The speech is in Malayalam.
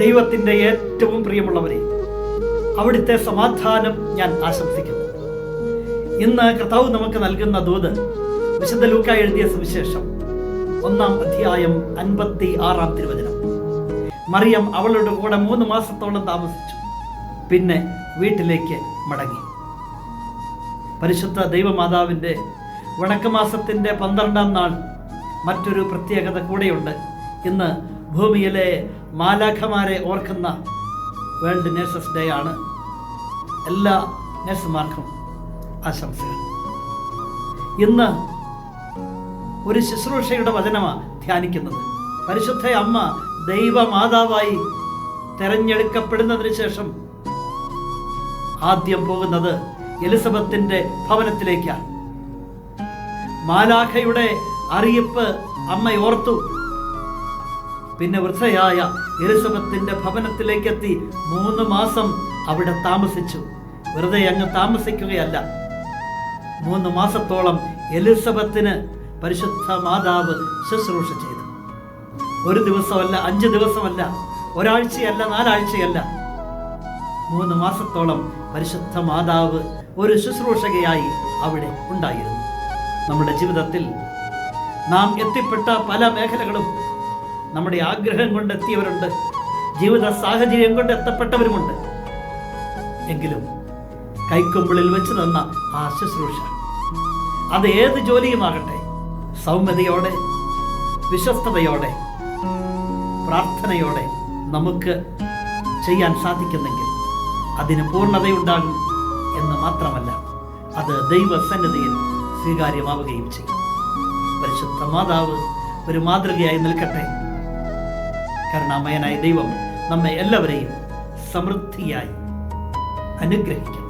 ദൈവത്തിൻ്റെ ഏറ്റവും പ്രിയമുള്ളവരെ, അവിടുത്തെ സമാധാനം ഞാൻ ആശംസിക്കുന്നു. ഇന്ന് കർത്താവ് നമുക്ക് നൽകുന്ന ദൂത് വിശുദ്ധ ലൂക്കാ എഴുതിയ സുവിശേഷം 1-ാം അധ്യായം 56-ാം തിരുവചനം. മറിയം അവളുടെ കൂടെ 3 മാസത്തോളം താമസിച്ചു, പിന്നെ വീട്ടിലേക്ക് മടങ്ങി. പരിശുദ്ധ ദൈവമാതാവിൻ്റെ വണക്കമാസത്തിൻ്റെ 12-ാം നാൾ മറ്റൊരു പ്രത്യേകത കൂടെയുണ്ട്. ഇന്ന് ഭൂമിയിലെ മാലാഖമാരെ ഓർക്കുന്ന വേൾഡ് നഴ്സസ് ഡേ ആണ്. എല്ലാ നഴ്സുമാർക്കും ആശംസകൾ. ഇന്ന് ഒരു ശുശ്രൂഷയുടെ വചനമാണ് ധ്യാനിക്കുന്നത്. പരിശുദ്ധ അമ്മ ദൈവമാതാവായി തെരഞ്ഞെടുക്കപ്പെടുന്നതിന് ശേഷം ആദ്യം പോകുന്നത് എലിസബത്തിന്റെ ഭവനത്തിലേക്കാണ്. മാലാഖയുടെ അറിയിപ്പ് അമ്മ ഓർത്തു. പിന്നെ വൃദ്ധയായ എലിസബത്തിന്റെ ഭവനത്തിലേക്കെത്തി 3 മാസം അവിടെ താമസിച്ചു. വെറുതെ അങ്ങ് താമസിക്കുകയല്ല, 3 മാസത്തോളം എലിസബത്തിന് പരിശുദ്ധ മാതാവ് ശുശ്രൂഷ ചെയ്തു. 1 ദിവസമല്ല, 5 ദിവസമല്ല, ഒരാഴ്ചയല്ല, 4 ആഴ്ചയല്ല, 3 മാസത്തോളം പരിശുദ്ധ മാതാവ് ഒരു ശുശ്രൂഷകയായി അവിടെ ഉണ്ടായിരുന്നു. നമ്മുടെ ജീവിതത്തിൽ നാം എത്തിപ്പെട്ട പല മേഖലകളും നമ്മുടെ ആഗ്രഹം കൊണ്ട് എത്തിയവരുണ്ട്, ജീവിത സാഹചര്യം കൊണ്ട് എത്തപ്പെട്ടവരുമുണ്ട്. എങ്കിലും കൈക്കുമ്പിളിൽ വെച്ച് തന്ന ആ ശുശ്രൂഷ, അത് ഏത് ജോലിയുമാകട്ടെ, സൗമ്യതയോടെ, വിശ്വസ്തയോടെ, പ്രാർത്ഥനയോടെ നമുക്ക് ചെയ്യാൻ സാധിക്കുന്നെങ്കിൽ അതിന് പൂർണ്ണതയുണ്ടാകും എന്ന് മാത്രമല്ല, അത് ദൈവസന്നിധിയിൽ സ്വീകാര്യമാവുകയും ചെയ്യും. പരിശുദ്ധ മാതാവ് ഒരു മാതൃകയായി നിൽക്കട്ടെ. കരുണാമയനായ ദൈവം നമ്മെ എല്ലാവരെയും സമൃദ്ധിയായി അനുഗ്രഹിക്കും.